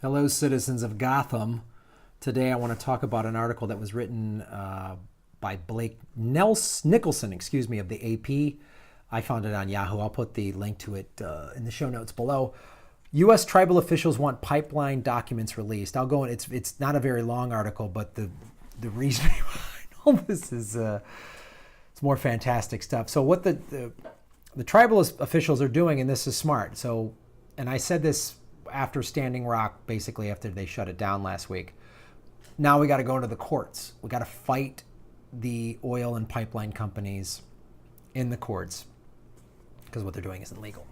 Hello, citizens of Gotham. Today I want to talk about an article that was written by Blake Nicholson, of the AP. I found it on Yahoo. I'll put the link to it in the show notes below. U.S. tribal officials want pipeline documents released. I'll go in. It's not a very long article, but the reasoning behind all this is it's more fantastic stuff. So what the tribal officials are doing, and this is smart. So, and I said this after Standing Rock, basically after they shut it down last week. Now we got to go to the courts. We got to fight the oil and pipeline companies in the courts because what they're doing isn't legal.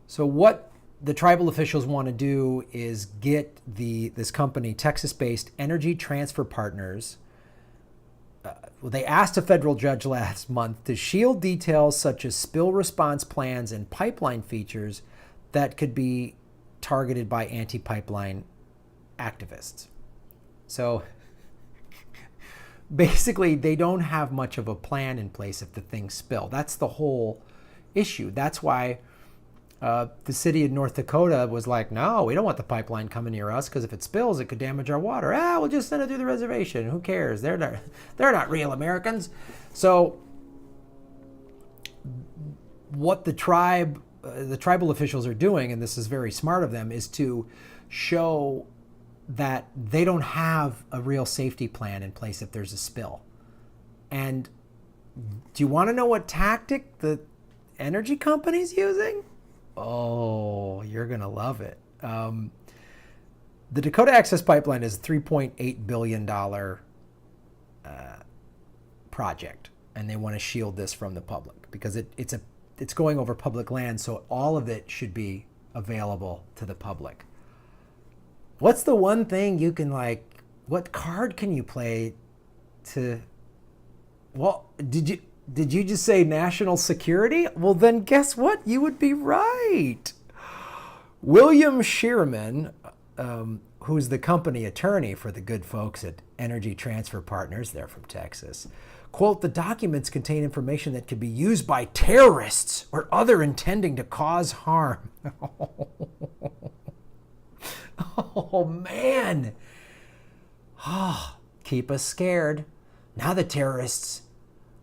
So what the tribal officials want to do is get this company, Texas-based Energy Transfer Partners. They asked a federal judge last month to shield details such as spill response plans and pipeline features that could be targeted by anti-pipeline activists. So basically, they don't have much of a plan in place if the things spill. That's the whole issue. That's why the city of North Dakota was like, no, we don't want the pipeline coming near us because if it spills, it could damage our water. We'll just send it through the reservation. Who cares? They're not real Americans. So what the tribal officials are doing, and this is very smart of them, is to show that they don't have a real safety plan in place if there's a spill. And do you want to know what tactic the energy company's using? Oh, you're going to love it. The Dakota Access Pipeline is a $3.8 billion project, and they want to shield this from the public because it's going over public land, so all of it should be available to the public. What's the one thing you can what card can you play to, well, did you just say national security? Well, then guess what? You would be right. William Shearman, who's the company attorney for the good folks at Energy Transfer Partners, they're from Texas, quote, the documents contain information that could be used by terrorists or other intending to cause harm. Oh, man. Keep us scared. Now the terrorists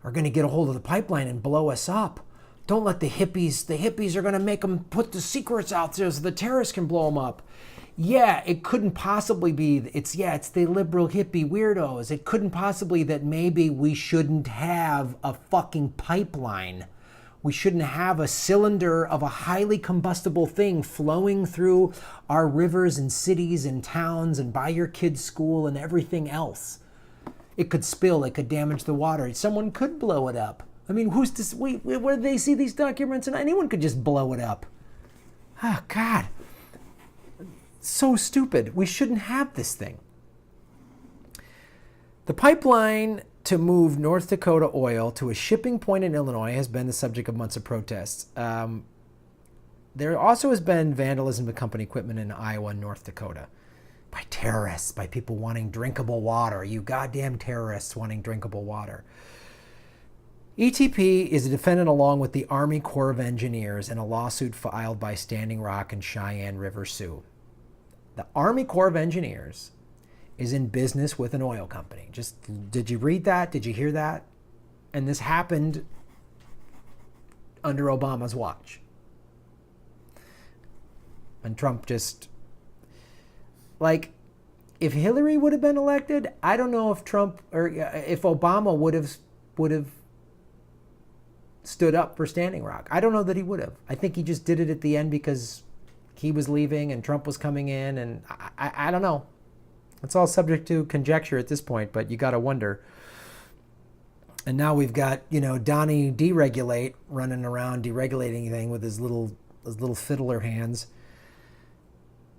are going to get a hold of the pipeline and blow us up. Don't let the hippies are going to make them put the secrets out there so the terrorists can blow them up. Yeah, it couldn't possibly be, it's the liberal hippie weirdos. It couldn't possibly that maybe we shouldn't have a fucking pipeline. We shouldn't have a cylinder of a highly combustible thing flowing through our rivers and cities and towns and by your kids' school and everything else. It could spill, it could damage the water. Someone could blow it up. I mean, where do they see these documents? And anyone could just blow it up. Oh, God. So stupid. We shouldn't have this thing. The pipeline to move North Dakota oil to a shipping point in Illinois has been the subject of months of protests. There also has been vandalism of company equipment in Iowa and North Dakota by terrorists, by people wanting drinkable water. You goddamn terrorists wanting drinkable water. ETP is a defendant along with the Army Corps of Engineers in a lawsuit filed by Standing Rock and Cheyenne River Sioux. The Army Corps of Engineers is in business with an oil company. Did you read that? Did you hear that? And this happened under Obama's watch. And Trump just, if Hillary would have been elected, I don't know if Trump or if Obama would have stood up for Standing Rock. I don't know that he would have. I think he just did it at the end because he was leaving and Trump was coming in, and I don't know. It's all subject to conjecture at this point, but you got to wonder. And now we've got, Donnie Deregulate running around deregulating anything with his little fiddler hands.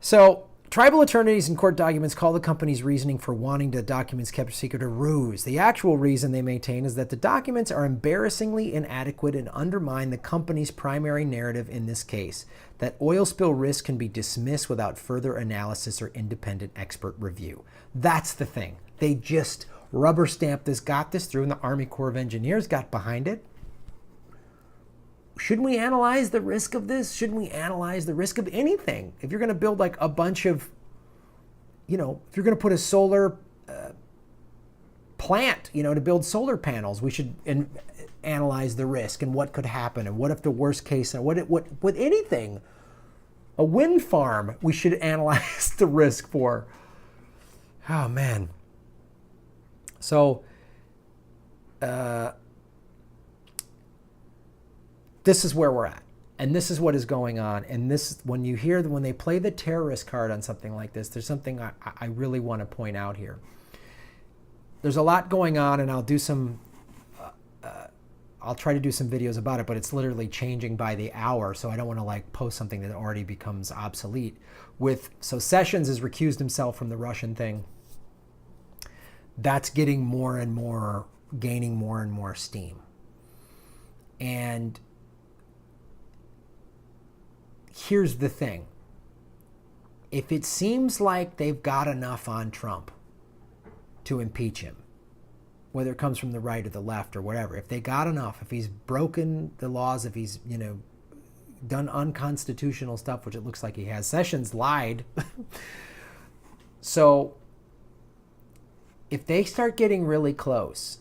So tribal attorneys and court documents call the company's reasoning for wanting the documents kept secret a ruse. The actual reason they maintain is that the documents are embarrassingly inadequate and undermine the company's primary narrative in this case, that oil spill risk can be dismissed without further analysis or independent expert review. That's the thing. They just rubber stamped this, got this through, and the Army Corps of Engineers got behind it. shouldn't we analyze the risk of this? Shouldn't we analyze the risk of anything? If you're going to build like a bunch of, if you're going to put a solar plant, to build solar panels, we should analyze the risk and what could happen and what if the worst case, and what with anything, a wind farm, we should analyze the risk for. Oh man. So this is where we're at, and this is what is going on. And this, when they play the terrorist card on something like this, there's something I really want to point out here. There's a lot going on, and I'll try to do some videos about it, but it's literally changing by the hour, so I don't want to like post something that already becomes obsolete. So Sessions has recused himself from the Russian thing. That's getting more and more, gaining more and more steam. And here's the thing. If it seems like they've got enough on Trump to impeach him, whether it comes from the right or the left or whatever, if they got enough, if he's broken the laws, if he's, done unconstitutional stuff, which it looks like he has. Sessions lied. So if they start getting really close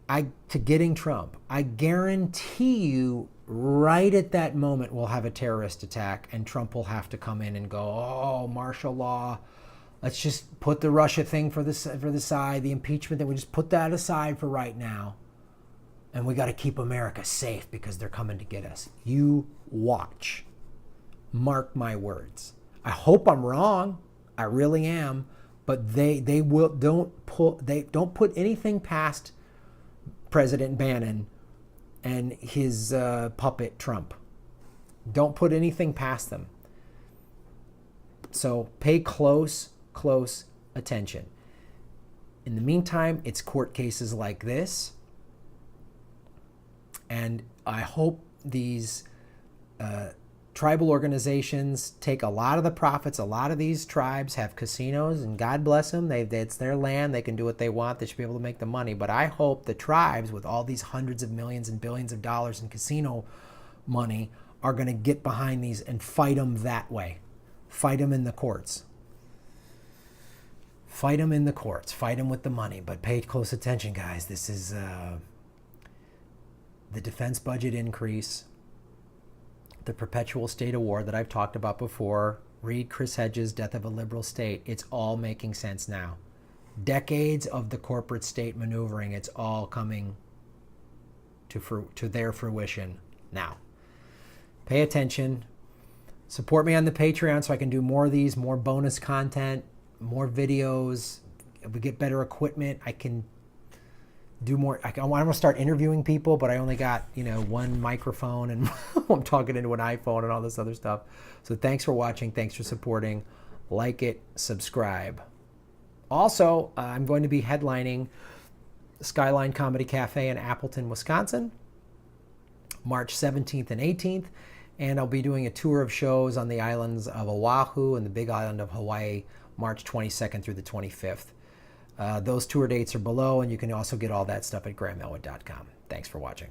to getting Trump, I guarantee you right at that moment we'll have a terrorist attack, and Trump will have to come in and go, oh, martial law. Let's just put the Russia thing for the side, the impeachment, that we just put that aside for right now. And we got to keep America safe because they're coming to get us. You watch. Mark my words. I hope I'm wrong. I really am. But they don't put anything past President Bannon and his puppet Trump. Don't put anything past them. So pay close attention. In the meantime, it's court cases like this. And I hope these tribal organizations take a lot of the profits. A lot of these tribes have casinos, and God bless them. It's their land. They can do what they want. They should be able to make the money. But I hope the tribes, with all these hundreds of millions and billions of dollars in casino money, are going to get behind these and fight them that way. Fight them in the courts. Fight them in the courts. Fight them with the money. But pay close attention, guys. This is the defense budget increase, the perpetual state of war that I've talked about before. Read Chris Hedges' Death of a Liberal State. It's all making sense now. Decades of the corporate state maneuvering, it's all coming to their fruition now. Pay attention. Support me on the Patreon so I can do more of these, more bonus content, more videos. If we get better equipment, I can do more. I want to start interviewing people, but I only got, one microphone, and I'm talking into an iPhone and all this other stuff. So thanks for watching. Thanks for supporting. Like it, subscribe. Also, I'm going to be headlining Skyline Comedy Cafe in Appleton, Wisconsin, March 17th and 18th. And I'll be doing a tour of shows on the islands of Oahu and the Big Island of Hawaii, March 22nd through the 25th. Those tour dates are below, and you can also get all that stuff at GrahamElwood.com. Thanks for watching.